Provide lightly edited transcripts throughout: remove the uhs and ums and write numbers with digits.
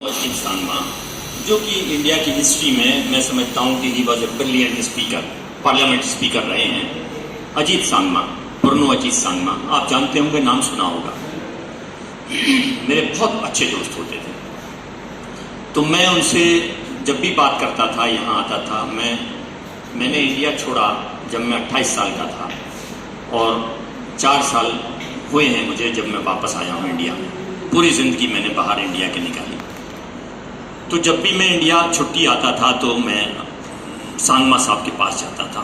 अजीत सांगमा, जो कि इंडिया की हिस्ट्री में मैं समझता हूँ कि he was a brilliant speaker, parliament speaker रहे हैं। अजीत सांगमा, पुरनो अजीत सांगमा, आप जानते होंगे, नाम सुना होगा। मेरे बहुत अच्छे दोस्त होते थे, तो मैं उनसे जब भी बात करता था, यहाँ आता था। मैंने इंडिया छोड़ा जब मैं 28 साल का था, और 4 साल हुए हैं मुझे जब मैं वापस आया हूँ इंडिया में। पूरी ज़िंदगी मैंने बाहर इंडिया के निकाली। तो जब भी मैं इंडिया छुट्टी आता था तो मैं सांगमा साहब के पास जाता था,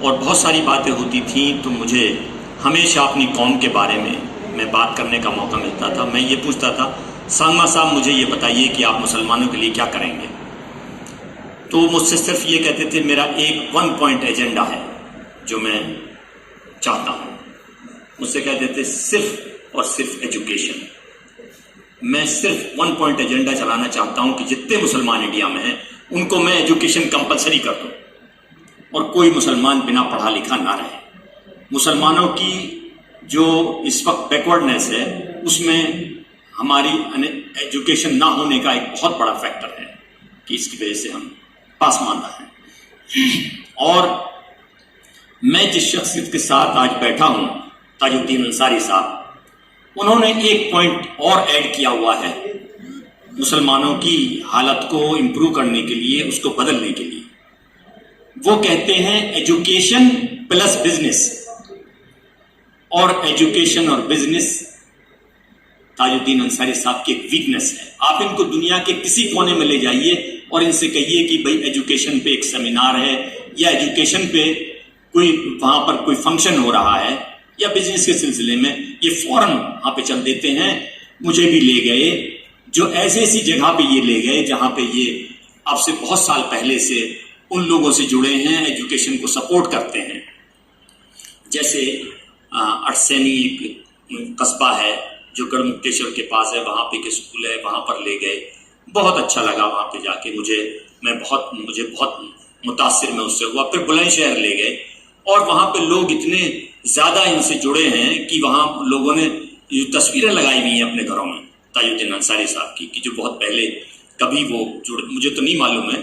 और बहुत सारी बातें होती थी। तो मुझे हमेशा अपनी कौम के बारे में मैं बात करने का मौका मिलता था। मैं ये पूछता था, सांगमा साहब मुझे ये बताइए कि आप मुसलमानों के लिए क्या करेंगे। तो मुझसे सिर्फ ये कहते थे, मेरा एक 1 पॉइंट एजेंडा है जो मैं चाहता हूँ। मुझसे कहते थे सिर्फ और सिर्फ एजुकेशन। मैं सिर्फ 1 पॉइंट एजेंडा चलाना चाहता हूं कि जितने मुसलमान इंडिया में हैं उनको मैं एजुकेशन कंपलसरी कर दूं, और कोई मुसलमान बिना पढ़ा लिखा ना रहे। मुसलमानों की जो इस वक्त बैकवर्डनेस है, उसमें हमारी एजुकेशन ना होने का एक बहुत बड़ा फैक्टर है कि इसकी वजह से हम पासमानदा हैं। और मैं जिस शख्सियत के साथ आज बैठा हूं, ताजुद्दीन अंसारी साहब, उन्होंने एक पॉइंट और ऐड किया हुआ है मुसलमानों की हालत को इंप्रूव करने के लिए, उसको बदलने के लिए। वो कहते हैं एजुकेशन प्लस बिजनेस, और एजुकेशन और बिजनेस ताजुद्दीन अंसारी साहब की एक वीकनेस है। आप इनको दुनिया के किसी कोने में ले जाइए और इनसे कहिए कि भाई एजुकेशन पे एक सेमिनार है, या एजुकेशन पे कोई वहां पर कोई फंक्शन हो रहा है, या बिजनेस के सिलसिले में, ये फौरन वहां पे चल देते हैं। मुझे भी ले गए, जो ऐसी जगह पे ये ले गए जहां पे ये अब से बहुत साल पहले से उन लोगों से जुड़े हैं, एजुकेशन को सपोर्ट करते हैं। जैसे अरसैनी एक कस्बा है जो गढ़मुक्तेश्वर के पास है, वहां पे एक स्कूल है, वहां पर ले गए। बहुत अच्छा लगा वहां पे जाके, मुझे बहुत मुतासिर में उससे हुआ। फिर बुलंदशहर ले गए, और वहां पे लोग इतने ज्यादा इनसे जुड़े हैं कि वहां लोगों ने ये तस्वीरें लगाई हुई हैं अपने घरों में ताजुद्दीन अंसारी साहब की, कि जो बहुत पहले कभी वो जुड़े, मुझे तो नहीं मालूम है,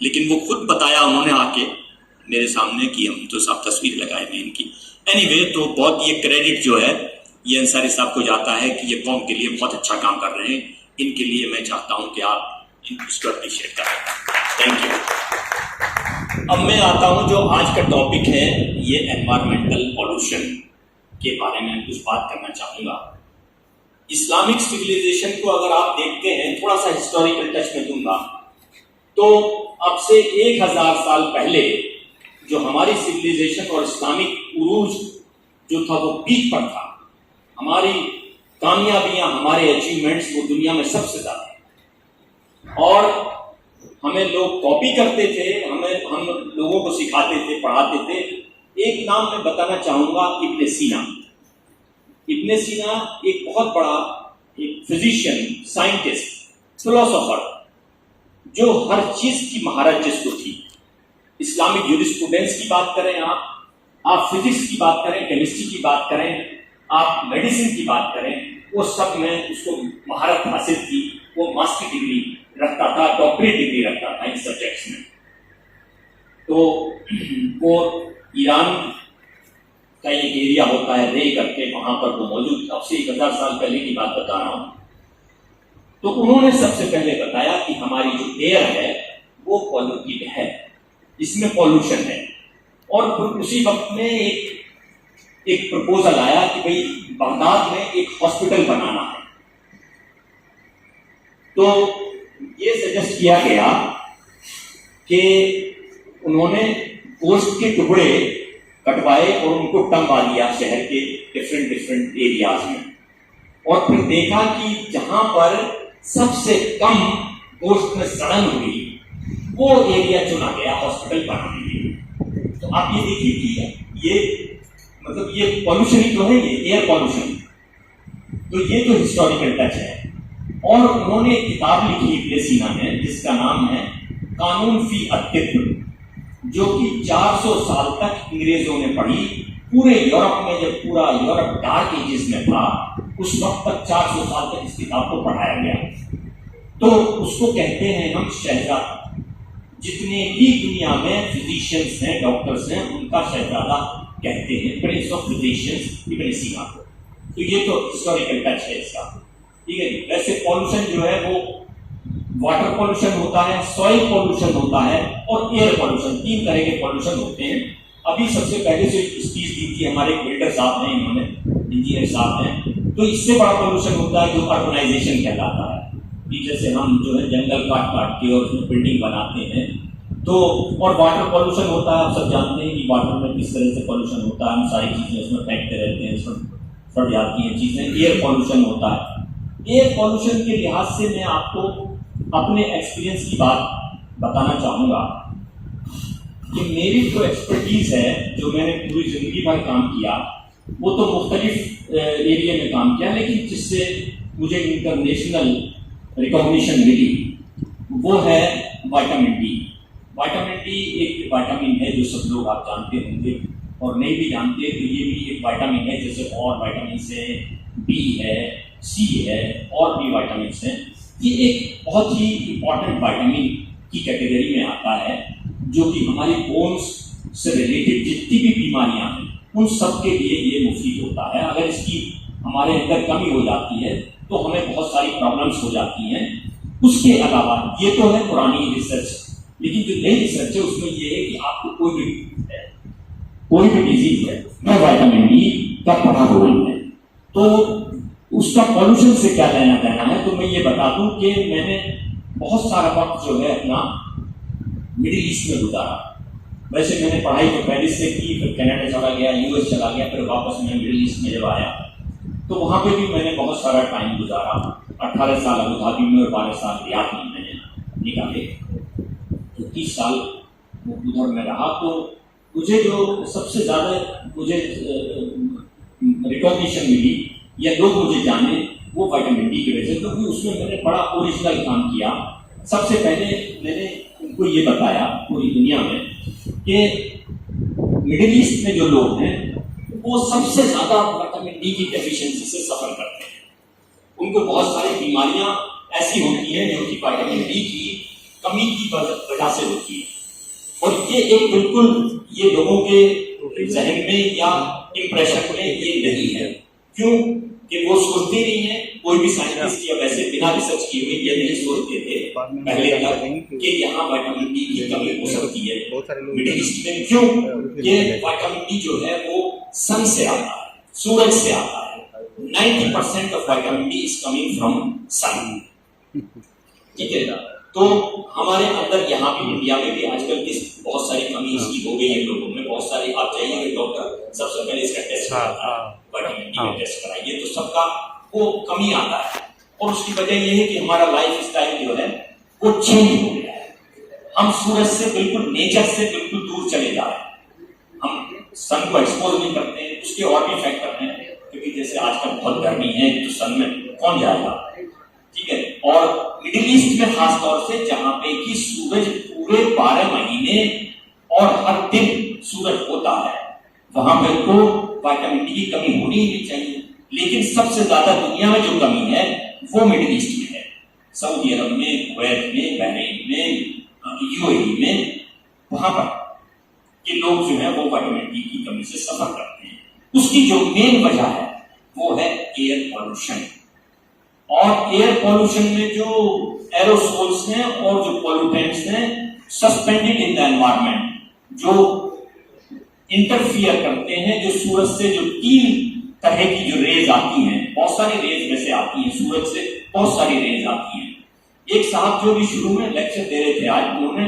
लेकिन वो खुद बताया उन्होंने आके मेरे सामने कि हम तो साहब तस्वीर लगाए हुए इनकी। एनीवे, तो बहुत ये क्रेडिट जो है ये अंसारी साहब को जाता है कि ये कौम के लिए बहुत अच्छा काम कर रहे हैं। इनके लिए मैं चाहता हूं कि आप इसको अप्रिशिएट करें। Thank you. अब मैं आता हूं, जो आज का टॉपिक है ये एनवायरमेंटल पॉल्यूशन के बारे में कुछ बात करना चाहूंगा। इस्लामिक सिविलाइजेशन को अगर आप देखते हैं, थोड़ा सा हिस्टोरिकल टच में दूंगा, तो अब से 1000 साल पहले जो हमारी सिविलाइजेशन और इस्लामिक उरूज जो था वो पीक पर था। हमारी कामयाबियां, हमारे अचीवमेंट्स वो दुनिया में सबसे ज्यादा, और हमें लोग कॉपी करते थे, हम लोगों को सिखाते थे, पढ़ाते थे। एक नाम मैं बताना चाहूंगा, इब्ने सीना। इब्ने सीना एक बहुत बड़ा एक फिजिशियन, साइंटिस्ट, फिलोसोफर, जो हर चीज की महारत जिसको थी। इस्लामिक यूरिस्प्रूडेंस की बात करें, आप फिजिक्स की बात करें, केमिस्ट्री की बात करें, आप मेडिसिन की बात करें, वो सब में उसको महारत हासिल थी। वो मास्टर डिग्री रखता था, डॉक्टरेट डिग्री रखता था इन सब्जेक्ट्स में। तो वो ईरान का एक एरिया होता है रे करके, वहां पर वो मौजूद, अब से 1000 साल पहले की बात बता रहा हूं। तो उन्होंने सबसे पहले बताया कि हमारी जो एयर है वो पॉल्यूटेड है, इसमें पॉल्यूशन है। और फिर उसी वक्त में एक प्रपोजल आया कि भाई बगदाद में एक हॉस्पिटल बनाना है। तो ये सजेस्ट किया गया कि उन्होंने गोश्त के टुकड़े कटवाए और उनको टंगा दिया शहर के डिफरेंट एरियाज में, और फिर देखा कि जहां पर सबसे कम गोश्त में सड़न हुई वो एरिया चुना गया हॉस्पिटल बनाने के लिए। तो आप ये देखिए कि ये पॉल्यूशन ही तो है, ये एयर पॉल्यूशन। तो ये तो हिस्टोरिकल टच है। और उन्होंने एक किताब लिखी इब्ने सीना ने, जिसका नाम है कानून फी अत्तिब, जो कि 400 साल तक अंग्रेजों ने पढ़ी। पूरे यूरोप में, जब पूरा यूरोप डार्क एजेस में था, उस वक्त तक 400 साल तक इस किताब को पढ़ाया गया। तो उसको कहते हैं हम शहजादा। जितने भी दुनिया में फिजिशियंस हैं, डॉक्टर्स हैं, उनका शहजादा कहते हैं, प्रिंस ऑफ फिजिशियंस इब्न सीना को। तो ये तो हिस्टोरिकल टच है इसका, ठीक है। वैसे पॉल्यूशन जो है वो वाटर पॉल्यूशन होता है, सॉइल पॉल्यूशन होता है और एयर पॉल्यूशन, 3 तरह के पॉल्यूशन होते हैं। अभी सबसे पहले जो स्पीच दी थी हमारे बिल्डर साहब ने, इन्होंने इंजीनियर साहब ने, तो इससे बड़ा पॉल्यूशन होता है जो अर्बनाइजेशन कहलाता है कि जैसे हम जो है जंगल काट काट के और उसमें बिल्डिंग बनाते हैं। तो और वाटर पॉल्यूशन होता है, आप सब जानते हैं कि वाटर में किस तरह से पॉल्यूशन होता है, हम सारी चीजें उसमें फेंकते रहते हैं, उसमें फट जाती हैं चीजें। एयर पॉल्यूशन होता है। एयर पॉल्यूशन के लिहाज से मैं आपको अपने एक्सपीरियंस की बात बताना चाहूंगा कि मेरी जो एक्सपर्टीज है, जो मैंने पूरी जिंदगी भर काम किया, वो तो मुख्तलिफ एरिया में काम किया, लेकिन जिससे मुझे इंटरनेशनल रिकॉग्निशन मिली वो है विटामिन डी। विटामिन डी एक विटामिन है जो सब लोग आप जानते होंगे, और नहीं भी जानते तो ये भी एक विटामिन है, जैसे और विटामिन है, बी है, सी है, और भी विटामिन हैं। ये एक बहुत ही इंपॉर्टेंट विटामिन की कैटेगरी में आता है, जो कि हमारी बोन्स से रिलेटेड जितनी भी बीमारियां हैं उन सब के लिए ये मुफीद होता है। अगर इसकी हमारे अंदर कमी हो जाती है तो हमें बहुत सारी प्रॉब्लम्स हो जाती हैं। उसके अलावा ये तो है पुरानी रिसर्च, लेकिन जो नई रिसर्च है उसमें ये है कि आपको कोई भी डिजीज है, मैं विटामिन डी का पढ़ा हुआ है, तो उसका पॉल्यूशन से क्या लेना देना है। तो मैं ये बता दूं कि मैंने बहुत सारा वक्त जो है अपना मिडिल ईस्ट में गुजारा। वैसे मैंने पढ़ाई तो पेरिस से की, फिर कनाडा चला गया, यूएस चला गया, फिर वापस मैं मिडिल ईस्ट में जब आया तो वहां पे भी मैंने बहुत सारा टाइम गुजारा। 18 साल अबू धाबी में और 12 साल रियाद में मैंने निकाले, तो 30 साल उधर में रहा। तो मुझे जो सबसे ज्यादा मुझे रिकॉग्निशन मिली या लोग मुझे जाने वो विटामिन डी की वजह से, क्योंकि उसमें मैंने बड़ा ओरिजिनल काम किया। सबसे पहले मैंने उनको ये बताया पूरी दुनिया में कि मिडिल ईस्ट में जो लोग हैं वो सबसे ज्यादा विटामिन डी की डेफिशिएंसी से सफर करते हैं। उनको बहुत सारी बीमारियां ऐसी होती हैं जो कि विटामिन डी की कमी की वजह से होती है। और ये एक बिल्कुल ये लोगों के जहन में या इंप्रेशन में ये नहीं है। क्यों कि वो सोचते नहीं है, कोई भी साइंटिस्ट या वैसे बिना रिसर्च किए हुए ये नहीं सोचते थे पहले तक कि यहाँ विटामिन डी की कमी हो सकती है मिडिल ईस्ट में। क्यों? ये विटामिन डी जो है वो सन से आता है, सूरज से आता है। 90% of vitamin D is coming from sun, ठीक है। तो हमारे अंदर यहाँ भी इंडिया में भी आजकल की बहुत सारी कमी इसकी हो गई है लोगों में। बहुत सारी आप जाइए डॉक्टर सबसे पहले इसका टेस्ट कराता है, विटामिन डी का टेस्ट कराइए, तो सबका वो कमी आता है। और उसकी वजह ये है कि हमारा लाइफ स्टाइल जो है वो चेंज हो गया है। हम सूरज से बिल्कुल, नेचर से बिल्कुल दूर चले जा रहे हैं। हम सन को एक्सपोज नहीं करते हैं। उसके और भी फैक्टर हैं, क्योंकि जैसे आजकल बहुत गर्मी है तो सन में कौन जाएगा, ठीक है। और मिडिल ईस्ट में खास तौर से जहां पे कि सूरज पूरे 12 महीने और हर दिन सूरज होता है, वहां पे तो विटामिन डी की कमी होनी ही नहीं चाहिए। लेकिन सबसे ज्यादा दुनिया में जो कमी है वो मिडिल ईस्ट में है। सऊदी अरब में, कुवैत में, बहरीन में, यूएई में, वहां पर कि लोग जो है वो विटामिन डी की कमी से सफर करते हैं। उसकी जो मेन वजह है वो है एयर पॉल्यूशन। और एयर पॉल्यूशन में जो एरोसोल्स हैं और जो पॉल्यूटेंट्स हैं सस्पेंडेड इन द एनवायरनमेंट, जो इंटरफियर करते हैं, जो सूरज से जो 3 तरह की जो रेज आती हैं, बहुत सारी रेज में से आती हैं, सूरज से बहुत सारी रेज आती हैं। एक साहब जो भी शुरू में लेक्चर दे रहे थे आज, उन्होंने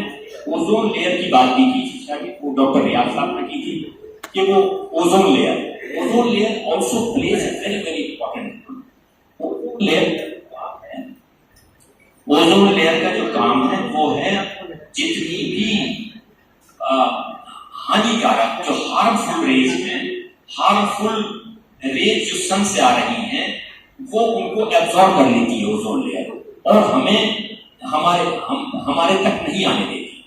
ओजोन लेयर की बात की थी, शायद वो डॉक्टर रियाज साहब ने की थी, कि वो ozone layer also plays a very very important ozone layer का जो काम है वो है जितनी भी हानिकारक जो हार्मफुल रेज जो सन से आ रही हैं वो उनको एब्जॉर्ब कर लेती है ओजोन लेयर, और हमें हमारे तक नहीं आने देती,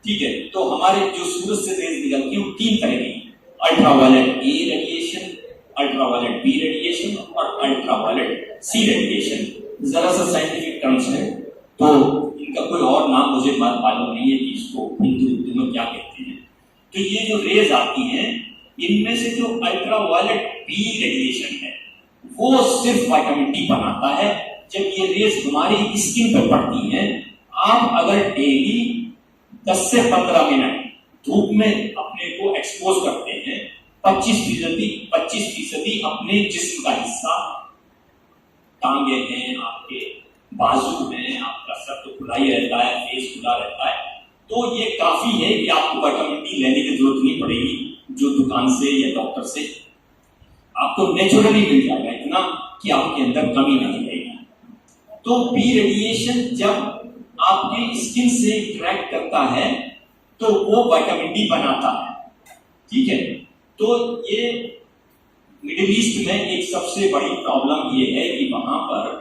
ठीक है। तो हमारे जो सूरज से रेज निकलती है वो 3 तरह की, ultraviolet A radiation, ultraviolet B radiation और अल्ट्रावायलेट सी रेडिएशन। जरा सा साइंटिफिक टर्म्स है। तो इनका कोई और नाम मुझे मालूम नहीं है कि इसको हिंदू में क्या कहते हैं। तो ये जो रेज आती हैं, इनमें से जो अल्ट्रावायलेट बी रेडिएशन है वो सिर्फ विटामिन डी बनाता है। जब ये रेज हमारी स्किन पर पड़ती हैं, आप अगर डेली 10 से 15 मिनट धूप में अपने को एक्सपोज करते हैं, 25% अपने जिस्म का हिस्सा, टांगे हैं, आपके बाजू हैं, आपका सर तो खुला ही रहता है, फेस खुला रहता है, तो ये काफी है कि आपको विटामिन डी लेने की जरूरत नहीं पड़ेगी जो दुकान से या डॉक्टर से, आपको नेचुरली मिल जाएगा इतना कि आपके अंदर कमी नहीं रहेगी। तो बी रेडिएशन जब आपकी स्किन से इंटरेक्ट करता है तो वो विटामिन डी बनाता है, ठीक है। तो ये मिडिल ईस्ट में एक सबसे बड़ी प्रॉब्लम ये है कि वहां पर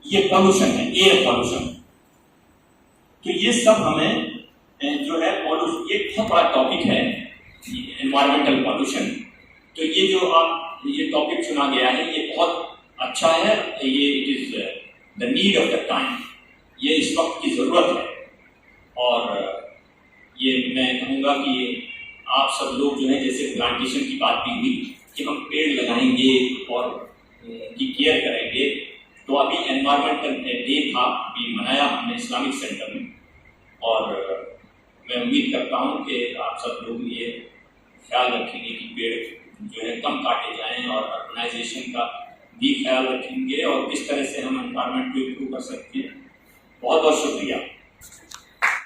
ये पोल्यूशन है, एयर पोल्यूशन। तो ये सब हमें जो है पोल्यूशन, ये बहुत बड़ा टॉपिक है एनवायरमेंटल पोल्यूशन। तो ये जो आप ये टॉपिक चुना गया है ये बहुत अच्छा है, ये it is the need of the time, ये इस वक्त की जरूरत है। और ये मैं कहूँगा कि आप सब लोग जो है, जैसे प्लांटेशन की बात भी हुई कि हम पेड़ लगाएंगे और उनकी केयर करेंगे, तो अभी एनवायरमेंटल डे था, अभी मनाया हमने इस्लामिक सेंटर में, और मैं उम्मीद करता हूँ कि आप सब लोग ये ख्याल रखेंगे कि पेड़ जो है कम काटे जाएं और अर्बनाइजेशन का भी ख्याल रखेंगे और किस तरह से हम एनवायरमेंट को इम्प्रूव कर सकते हैं। बहुत बहुत शुक्रिया।